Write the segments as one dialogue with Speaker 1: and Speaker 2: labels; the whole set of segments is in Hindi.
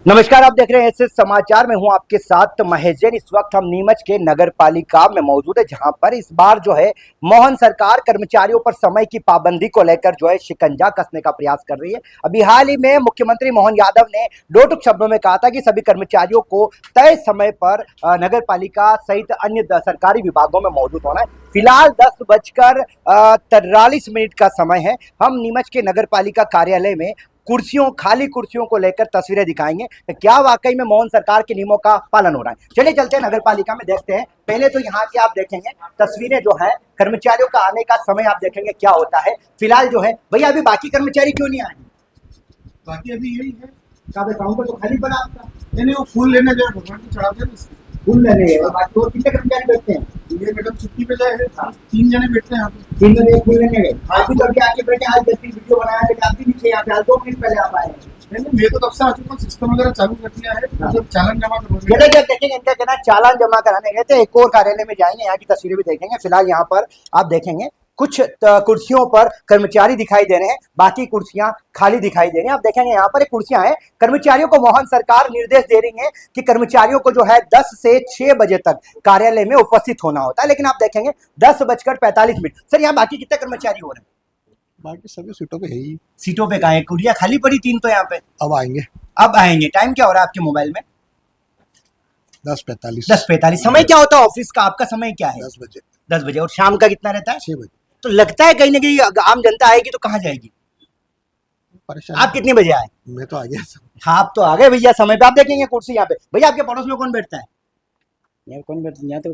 Speaker 1: नमस्कार, आप देख रहे हैं एसएस समाचार में हूं आपके साथ महेश जैन। इस वक्त हम नीमच के नगर पालिका में मौजूद है, जहां पर इस बार जो है मोहन सरकार कर्मचारियों पर समय की पाबंदी को लेकर जो है शिकंजा कसने का प्रयास कर रही है। अभी हाल ही में मुख्यमंत्री मोहन यादव ने दो टूक शब्दों में कहा था कि सभी कर्मचारियों को तय समय पर नगर पालिका सहित अन्य सरकारी विभागों में मौजूद होना है। फिलहाल 10:43 का समय है। हम नीमच के नगर पालिका कार्यालय में खाली कुर्सियों को लेकर तस्वीरें दिखाएंगे तो क्या वाकई में मोहन सरकार के नियमों का पालन हो रहा है। चलिए चलते हैं नगर पालिका में, देखते हैं। पहले तो यहाँ की आप देखेंगे तस्वीरें जो है कर्मचारियों का आने का समय आप देखेंगे क्या होता है। फिलहाल जो है भैया अभी बाकी कर्मचारी क्यों नहीं आए?
Speaker 2: बाकी अभी यही है।
Speaker 1: काउंटर तो खाली पड़ा आपका।
Speaker 2: नहीं, वो फूल लेने गए, भगवान को चढ़ाते हैं।
Speaker 1: फूल लेने गए, बाकी और कितने कर्मचारी बैठते हैं?
Speaker 2: ये मैडम छुट्टी पे गए हैं, 3 जने बैठते हैं यहाँ पे।
Speaker 1: 3 जने फूल लेने गए। आप भी तो अभी आके बैठे, आज 10 वीडियो बनाया लेकिन आप भी नीचे यहाँ पे आज 2 मिनट पहले आप आए हैं।
Speaker 2: नहीं, मैं तो तब से आ चुका हूँ, सिस्टम वगैरह चालू कर दिया है। मतलब चालान जमा करवाने
Speaker 1: जब देखेंगे इनका कहना चालान जमा कराने गए थे। एक और कार्यालय में जाएंगे, यहाँ की तस्वीरें भी देखेंगे। फिलहाल यहाँ पर आप देखेंगे कुछ कुर्सियों पर कर्मचारी दिखाई दे रहे हैं, बाकी कुर्सियां खाली दिखाई दे रही हैं। आप देखेंगे यहाँ पर एक कुर्सियां हैं। कर्मचारियों को मोहन सरकार निर्देश दे रही है कि कर्मचारियों को जो है 10 से 6 बजे तक कार्यालय में उपस्थित होना होता है, लेकिन आप देखेंगे 10:45। सर यहाँ बाकी कितने कर्मचारी हो रहे हैं?
Speaker 2: बाकी सभी सीटों पे है ही।
Speaker 1: सीटों पे कहाँ है? कुर्सियां खाली पड़ी 3 तो यहाँ पे।
Speaker 2: अब आएंगे।
Speaker 1: अब आएंगे। टाइम क्या हो रहा है आपके मोबाइल में?
Speaker 2: 10:45।
Speaker 1: 10:45। समय क्या होता है ऑफिस का? आपका समय क्या है?
Speaker 2: 10 बजे।
Speaker 1: 10 बजे। और शाम का कितना रहता है?
Speaker 2: 6 बजे।
Speaker 1: तो लगता है कहीं ना कहीं आम जनता आएगी तो कहाँ जाएगी?
Speaker 2: परेशान।
Speaker 1: आप कितने बजे आए?
Speaker 2: मैं तो आ गया।
Speaker 1: हाँ, आप तो आ गए भैया समय पे। आप देखेंगे कुर्सी यहाँ पे। भैया आपके पड़ोस में कौन बैठता है?
Speaker 3: यार कौन बैठते यहाँ तो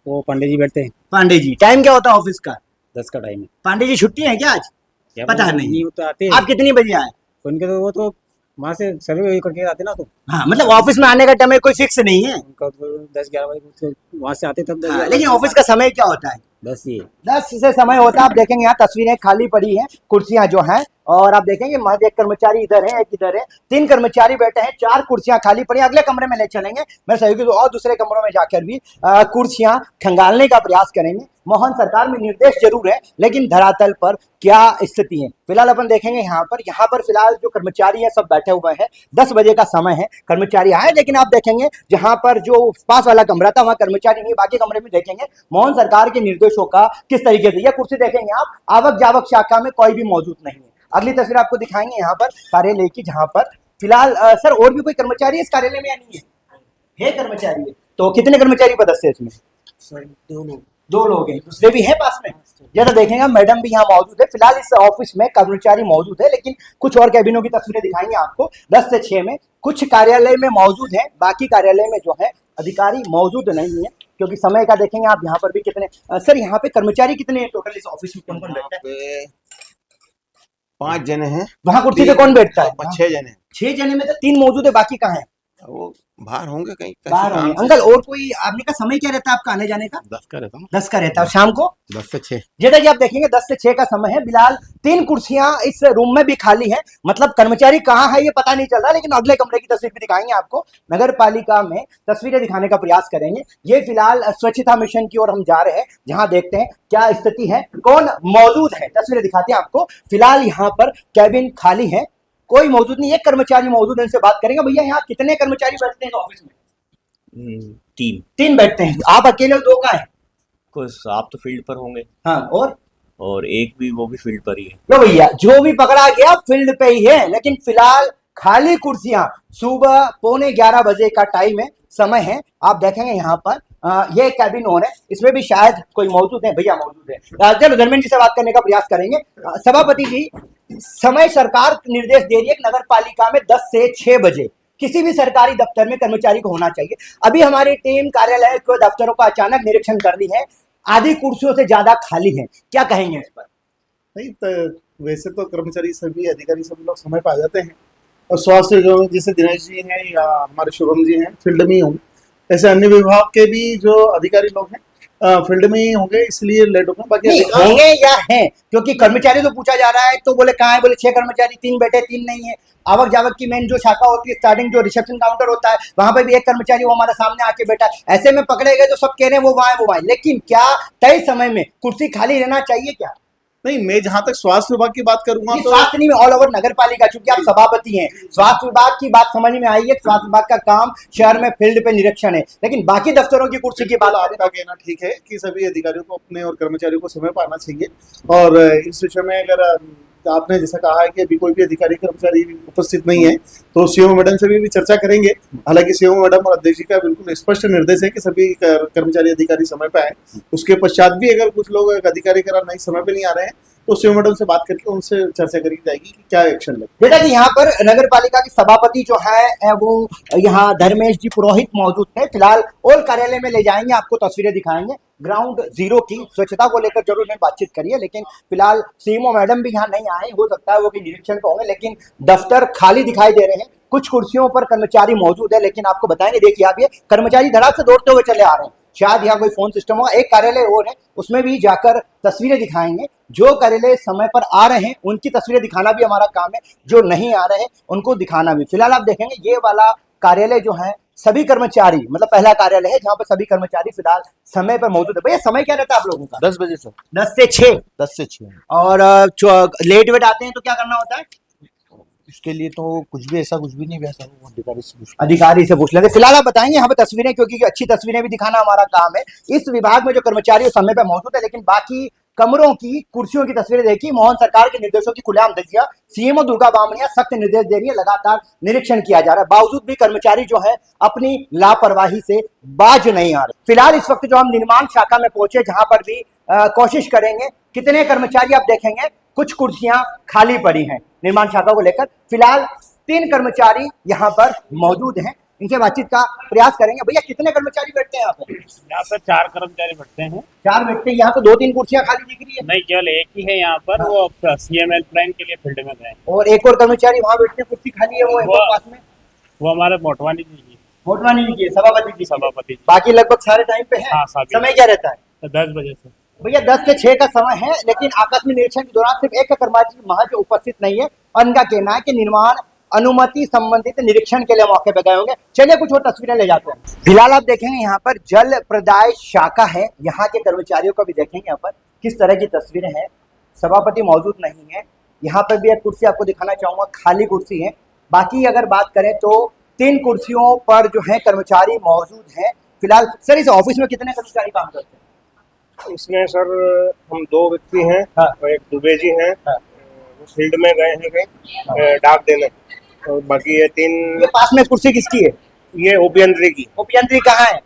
Speaker 3: वो पांडे जी बैठते हैं।
Speaker 1: पांडे जी। टाइम क्या होता है ऑफिस का?
Speaker 3: 10 का टाइम है।
Speaker 1: पांडे जी छुट्टी है क्या आज?
Speaker 3: क्या
Speaker 1: पता नहीं।
Speaker 3: वो तो आते हैं।
Speaker 1: आप कितनी बजे आए?
Speaker 3: उनके तो वो तो वहाँ से सर्वे करके आते ना, तो
Speaker 1: हाँ, मतलब ऑफिस में आने का टाइम कोई फिक्स नहीं है।
Speaker 3: उनका तो 10-11 बजे वहाँ से आते तब 10।
Speaker 1: हाँ, लेकिन ऑफिस का समय क्या होता है?
Speaker 3: 10 ही है।
Speaker 1: 10 से समय होता है। आप देखेंगे यहाँ तस्वीरें खाली पड़ी हैं, कुर्सियां जो हैं, और आप देखेंगे महज एक कर्मचारी इधर है, एक इधर है, 3 कर्मचारी बैठे हैं, 4 कुर्सियां खाली पड़ी। अगले कमरे में ले चलेंगे मेरे सहयोगी तो, और दूसरे कमरों में जाकर भी कुर्सियां खंगालने का प्रयास करेंगे। मोहन सरकार में निर्देश जरूर है, लेकिन धरातल पर क्या स्थिति है फिलहाल अपन देखेंगे। यहाँ पर फिलहाल जो कर्मचारी है सब बैठे हुए हैं। 10 बजे का समय है, कर्मचारी आए, लेकिन आप देखेंगे जहां पर जो पास वाला कमरा था वहां कर्मचारी नहीं। बाकी कमरे में देखेंगे मोहन सरकार के निर्देशों का किस तरीके से। यह कुर्सी देखेंगे आप, आवक जावक शाखा में कोई भी मौजूद नहीं है। अगली तस्वीर आपको दिखाएंगे यहाँ पर कार्यालय की, जहां पर फिलहाल सर और भी कोई कर्मचारी है इस कार्यालय में या नहीं है? कर्मचारी है। तो कितने कर्मचारी पदस्थ है इसमें?
Speaker 2: सर 2 लोग।
Speaker 1: 2 लोग हैं। दूसरे भी हैं पास में? जरा देखेंगे, मैडम भी यहाँ मौजूद है। फिलहाल इस ऑफिस में कर्मचारी मौजूद है, लेकिन कुछ और कैबिनों की तस्वीरें दिखाएंगे आपको। 10 से 6 में कुछ कार्यालय में मौजूद है, बाकी कार्यालय में जो है अधिकारी मौजूद नहीं है, क्योंकि समय का देखेंगे आप। यहाँ पर भी कितने सर यहाँ पे कर्मचारी कितने हैं टोटल इस ऑफिस में? कौन कौन बैठता है?
Speaker 4: 5 जने हैं।
Speaker 1: वहाँ कुर्सी पे कौन बैठता है?
Speaker 4: 6 जने।
Speaker 1: 6 जने में तो 3 मौजूद है, बाकी कहाँ है?
Speaker 4: वो बाहर होंगे कहीं
Speaker 1: बाहर होंगे। अंकल और कोई आपने का समय क्या रहता है आपका आने जाने का?
Speaker 2: 10 का रहता हूँ।
Speaker 1: 10 का रहता है। शाम को
Speaker 2: 10 से 6।
Speaker 1: जैसा कि आप देखेंगे 10 से 6 का समय है। फिलहाल 3 कुर्सियां इस रूम में भी खाली हैं, मतलब कर्मचारी कहाँ है ये पता नहीं चल रहा। लेकिन अगले कमरे की तस्वीर भी दिखाएंगे आपको। नगर पालिका में तस्वीरें दिखाने का प्रयास करेंगे। ये फिलहाल स्वच्छता मिशन की ओर हम जा रहे हैं, जहां देखते हैं क्या स्थिति है, कौन मौजूद है। तस्वीरें दिखाते हैं आपको। फिलहाल यहाँ पर कैबिन खाली है, कोई मौजूद नहीं। एक कर्मचारी मौजूद है, इनसे बात करेंगे। भैया यहाँ कितने कर्मचारी बैठते हैं ऑफिस में?
Speaker 5: 3
Speaker 1: बैठते हैं। आप अकेले 2 का है?
Speaker 5: कुछ आप तो फील्ड पर होंगे।
Speaker 1: हाँ,
Speaker 5: और एक भी वो भी फील्ड पर ही है।
Speaker 1: लो भैया, जो भी पकड़ा गया फील्ड पे ही है, लेकिन फिलहाल खाली कुर्सियां। सुबह 11:15 बजे का टाइम है, समय है। आप देखेंगे यहाँ पर ये कैबिन हो रहे हैं, इसमें भी शायद कोई मौजूद है। भैया मौजूद है। चलो धर्मेंद्र जी से बात करने का प्रयास करेंगे। सभापति जी, समय सरकार निर्देश दे रही है नगर पालिका में 10 से 6 बजे किसी भी सरकारी दफ्तर में कर्मचारी को होना चाहिए। अभी हमारी टीम कार्यालय को दफ्तरों का अचानक निरीक्षण कर रही है, आधी कुर्सियों से ज्यादा खाली हैं। क्या कहेंगे इस पर?
Speaker 2: नहीं तो वैसे तो कर्मचारी सभी अधिकारी सभी लोग समय पर आ जाते हैं, और स्वास्थ्य जो जैसे दिनेश जी हैं या हमारे शुभम जी हैं फील्ड में ही होंगे, ऐसे अन्य विभाग के भी जो अधिकारी लोग हैं फील्ड में ही होंगे, इसलिए लेट होगा। बाकी
Speaker 1: होंगे या हैं? क्योंकि कर्मचारी तो पूछा जा रहा है, तो बोले कहाँ है? बोले 6 कर्मचारी, 3 बैठे, 3 नहीं है। आवक जावक की मेन जो शाखा होती है, स्टार्टिंग जो रिसेप्शन काउंटर होता है, वहां पर भी एक कर्मचारी वो हमारे सामने आके बैठा है। ऐसे में पकड़े गए तो सब कह रहे हैं वो वहां है, वो वहां। लेकिन क्या तय समय में कुर्सी खाली रहना चाहिए क्या?
Speaker 2: नहीं, मैं जहां तक स्वास्थ्य विभाग की बात करूंगा
Speaker 1: ये
Speaker 2: तो
Speaker 1: स्वास्थ्य नहीं में ऑल ओवर नगर पालिका, चूंकि आप सभापति हैं, स्वास्थ्य विभाग की बात समझ में आई है। स्वास्थ्य विभाग का काम शहर में फील्ड पे निरीक्षण है, लेकिन बाकी दफ्तरों की कुर्सी की बात
Speaker 2: बिल्कुल
Speaker 1: करें
Speaker 2: आपका कहना ठीक है कि सभी अधिकारियों को अपने और कर्मचारियों को समय पर आना चाहिए। और इस विषय में अगर आपने जैसा कहा है कि अभी कोई भी अधिकारी कर्मचारी उपस्थित नहीं है तो सीएमओ मैडम से भी चर्चा करेंगे। हालांकि सीएमओ मैडम और अध्यक्ष जी का बिल्कुल स्पष्ट निर्देश है कि सभी कर्मचारी अधिकारी समय पर आए। उसके पश्चात भी अगर कुछ लोग अधिकारी करार नहीं समय पर नहीं आ रहे हैं तो सीएमओ मैडम से बात करके उनसे चर्चा करी जाएगी कि क्या एक्शन लगे।
Speaker 1: बेटा कि यहाँ पर नगर पालिका के सभापति जो है वो यहाँ धर्मेश जी पुरोहित मौजूद है। फिलहाल ओल कार्यालय में ले जाएंगे, आपको तस्वीरें दिखाएंगे ग्राउंड जीरो की स्वच्छता को लेकर जरूर में बातचीत करिए। लेकिन फिलहाल सीएमओ मैडम भी यहाँ नहीं आए, हो सकता है वो भी निरीक्षण पे होंगे, लेकिन दफ्तर खाली दिखाई दे रहे हैं। कुछ कुर्सियों पर कर्मचारी मौजूद है, लेकिन आपको बताएंगे, देखिए आप ये कर्मचारी धड़ाक से दौड़ते हुए चले आ रहे हैं। शायद यहाँ कोई फोन सिस्टम होगा। एक कार्यालय और है, उसमें भी जाकर तस्वीरें दिखाएंगे। जो कार्यालय समय पर आ रहे हैं उनकी तस्वीरें दिखाना भी हमारा काम है, जो नहीं आ रहे हैं उनको दिखाना भी। फिलहाल आप देखेंगे ये वाला कार्यालय जो है सभी कर्मचारी, मतलब पहला कार्यालय है जहाँ पर सभी कर्मचारी फिलहाल समय पर मौजूद है। भैया समय क्या रहता है आप लोगों का?
Speaker 6: 10 बजे से
Speaker 1: 10 से 6।
Speaker 6: 10 से 6।
Speaker 1: और लेट वेट आते हैं तो क्या करना होता है?
Speaker 6: इसके लिए तो कुछ भी ऐसा कुछ भी नहीं, वैसा वो
Speaker 1: अधिकारी से पूछ लेते। फिलहाल आप बताएंगे यहाँ पे तस्वीरें, क्योंकि अच्छी तस्वीरें भी दिखाना हमारा काम है। इस विभाग में जो कर्मचारी समय पर मौजूद है, लेकिन बाकी कमरों की कुर्सियों की तस्वीरें देखी। मोहन सरकार के निर्देशों की खुलेआम धज्जियां सीएमओ दुर्गा बामणिया सख्त निर्देश दे रही है, लगातार निरीक्षण किया जा रहा है। बावजूद भी कर्मचारी जो है अपनी लापरवाही से बाज नहीं आ रहे। फिलहाल इस वक्त जो हम निर्माण शाखा में पहुंचे, जहां पर भी कोशिश करेंगे कितने कर्मचारी आप देखेंगे कुछ कुर्सियां खाली पड़ी हैं निर्माण शाखा को लेकर। फिलहाल 3 कर्मचारी यहाँ पर मौजूद हैं, इनसे बातचीत का प्रयास करेंगे। भैया कितने कर्मचारी बैठते हैं यहाँ पर?
Speaker 3: यहाँ पर 4 कर्मचारी बैठते हैं।
Speaker 1: 4 बैठते हैं। यहाँ तो 2-3 कुर्सियां खाली दिख रही है।
Speaker 3: नहीं, केवल एक ही है यहाँ पर। वो सीएमएल प्लान के लिए फील्ड में गए।
Speaker 1: और एक और कर्मचारी वहाँ बैठते हैं, कुर्सी खाली है, वो एक और पास में।
Speaker 3: वो हमारे मोटवानी जी की,
Speaker 1: मोटवानी जी की सभापति जी।
Speaker 3: सभापति जी।
Speaker 1: बाकी लगभग सारे टाइम पे है।
Speaker 3: हाँ, सभी।
Speaker 1: समय क्या रहता है?
Speaker 3: 10 बजे से।
Speaker 1: भैया 10 से 6 का समय है, लेकिन आकस्मिक निरीक्षण के दौरान सिर्फ एक कर्मचारी महज उपस्थित नहीं है। और इनका कहना है कि निर्माण अनुमति संबंधित निरीक्षण के लिए मौके पर गए होंगे। चलिए कुछ और तस्वीरें ले जाते हैं। फिलहाल आप देखेंगे यहाँ पर जल प्रदाय शाखा है, यहाँ के कर्मचारियों को भी देखेंगे यहाँ पर किस तरह की तस्वीरें हैं। सभापति मौजूद नहीं है। यहाँ पर भी एक कुर्सी आपको दिखाना चाहूंगा, खाली कुर्सी है। बाकी अगर बात करें तो 3 कुर्सियों पर जो है कर्मचारी मौजूद है। फिलहाल सर इस ऑफिस में कितने कर्मचारी काम करते हैं?
Speaker 7: इसमें सर हम 2 व्यक्ति हैं।
Speaker 1: हाँ।
Speaker 7: और एक दुबे जी हैं।
Speaker 1: हाँ।
Speaker 7: वो फील्ड में गए हैं कहीं डाक देने। और बाकी ये 3।
Speaker 1: ये पास में कुर्सी किसकी है?
Speaker 7: ये ओपीएंट्री की।
Speaker 1: उपयंत्री कहाँ है?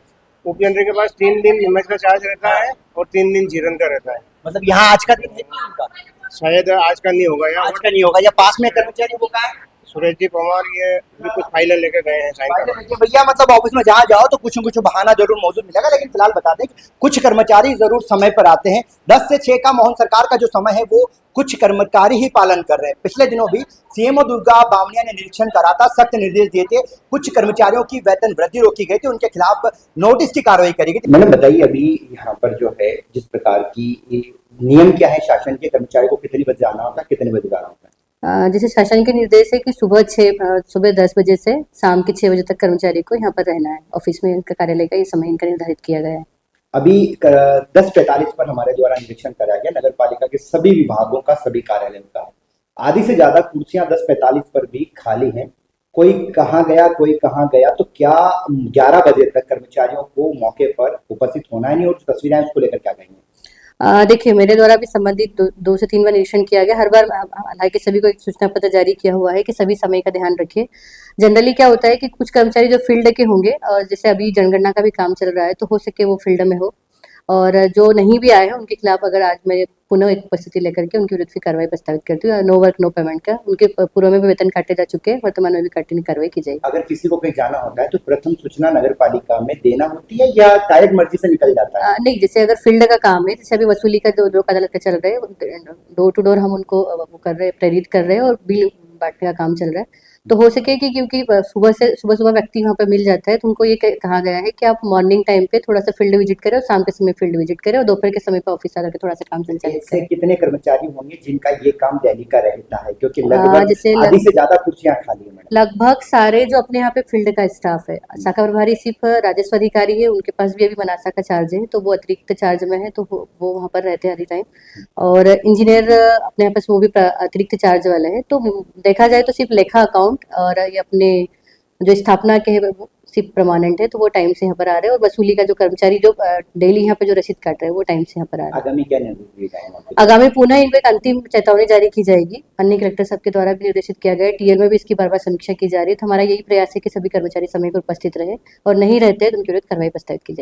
Speaker 7: ओपीएंट्री के पास 3 दिन नीमच का चार्ज रहता है और 3 दिन जीरन का रहता है।
Speaker 1: मतलब यहाँ आज का दिन है नहीं उनका?
Speaker 7: शायद आज का नहीं होगा या
Speaker 1: आज का नहीं होगा। या पास में कर्मचारी वो कहाँ है?
Speaker 7: सुरेश जी पवार ये भी कुछ फाइलें लेकर गए हैं साइन करने।
Speaker 1: भैया मतलब ऑफिस में जहाँ जाओ तो कुछ न कुछ बहाना जरूर मौजूद मिलेगा। लेकिन फिलहाल बता दें कि कुछ कर्मचारी जरूर समय पर आते हैं। 10 से 6 का मोहन सरकार का जो समय है वो कुछ कर्मचारी ही पालन कर रहे हैं। पिछले दिनों भी सीएमओ दुर्गा बामणिया ने निरीक्षण करा था, सख्त निर्देश दिए थे। कुछ कर्मचारियों की वेतन वृद्धि रोकी गई थी, उनके खिलाफ नोटिस की कार्रवाई करी गई। मैंने बताइए अभी यहाँ पर जो है जिस प्रकार की नियम क्या है शासन के, कर्मचारी को कितनी बजे आना होता है, कितने बजे जाना होता है?
Speaker 8: जैसे शासन के निर्देश है कि सुबह 10 बजे से शाम के 6 बजे तक कर्मचारी को यहाँ पर रहना है। ऑफिस में इनका कार्यालय का ये समय इनका निर्धारित किया गया है।
Speaker 1: अभी 10:45 पर हमारे द्वारा निरीक्षण करा गया नगर पालिका के सभी विभागों का, सभी कार्यालयों का। आधी से ज्यादा कुर्सियां 10:45 पर भी खाली हैं। कोई कहाँ गया, कोई कहाँ गया, तो क्या 11 बजे तक कर्मचारियों को मौके पर उपस्थित होना ही नहीं? और तस्वीरें उसको लेकर क्या कहेंगे?
Speaker 8: देखिए, मेरे द्वारा भी संबंधित 2 से 3 बार निरीक्षण किया गया। हर बार हालांकि सभी को एक सूचना पत्र जारी किया हुआ है कि सभी समय का ध्यान रखिए। जनरली क्या होता है कि कुछ कर्मचारी जो फील्ड के होंगे, और जैसे अभी जनगणना का भी काम चल रहा है, तो हो सके वो फील्ड में हो। और जो नहीं भी आए हैं उनके खिलाफ अगर आज मैं पुनः एक उपस्थिति लेकर के उनके विरुद्ध कार्रवाई प्रस्तावित करती हूँ। नो वर्क नो पेमेंट का उनके पूर्व में भी वेतन काटे जा चुके हैं, वर्तमान में भी काटने की कार्रवाई की जाएगी।
Speaker 1: अगर किसी को कहीं जाना होता है तो प्रथम सूचना नगर पालिका में देना होती है या डायरेक्ट मर्जी से निकल जाता है?
Speaker 8: नहीं, जैसे अगर फील्ड का काम है, जैसे अभी वसूली का जो लोक अदालत का चल रहा है, डोर टू डोर हम उनको वो कर रहे हैं, प्रेरित कर रहे हैं और बिल बांटने का काम चल रहा है। तो हो सके कि क्योंकि सुबह सुबह व्यक्ति वहाँ पे मिल जाता है, तो उनको ये कहा गया है कि आप मॉर्निंग टाइम पे थोड़ा सा फील्ड विजिट करें और शाम के समय फील्ड विजिट करें और दोपहर के समय पे ऑफिस आकर के थोड़ा सा काम संचालित
Speaker 1: ऐसे
Speaker 8: करें।
Speaker 1: कितने कर्मचारी होंगे जिनका ये काम डेली का रहता है, क्योंकि
Speaker 8: जैसे
Speaker 1: लगभग आधी से ज्यादा कुर्सियां खाली है मैडम।
Speaker 8: लगभग सारे जो अपने यहाँ पे फील्ड का स्टाफ है, शाखा प्रभारी सिर्फ राजस्व अधिकारी है, उनके पास भी अभी मनासा का चार्ज है, तो वो अतिरिक्त चार्ज में है, तो वो वहाँ पर रहते हैं हर टाइम। और इंजीनियर अपने यहाँ पास वो भी अतिरिक्त चार्ज वाले हैं। तो देखा जाए तो सिर्फ लेखा अकाउंट और ये अपने जो स्थापना के है वो सिर्फ परमानेंट है, तो वो टाइम से यहाँ पर आ रहे हैं। और वसूली का जो कर्मचारी जो डेली यहाँ पे जो रसीद काट रहे हैं वो टाइम से यहाँ पर आ रहे हैं।
Speaker 1: आगामी क्या निर्णय लिए जाएंगे?
Speaker 8: आगामी पुनः इनको एक अंतिम चेतावनी जारी की जाएगी, अन्य कलेक्टर साहब के द्वारा भी निर्देशित किया गया है। टीएल में भी इसकी बार बार समीक्षा की जा रही है। तो हमारा यही प्रयास है कि सभी कर्मचारी समय पर उपस्थित रहे और नहीं रहते तो उनके विरुद्ध कार्रवाई प्रस्तावित की जाएगी।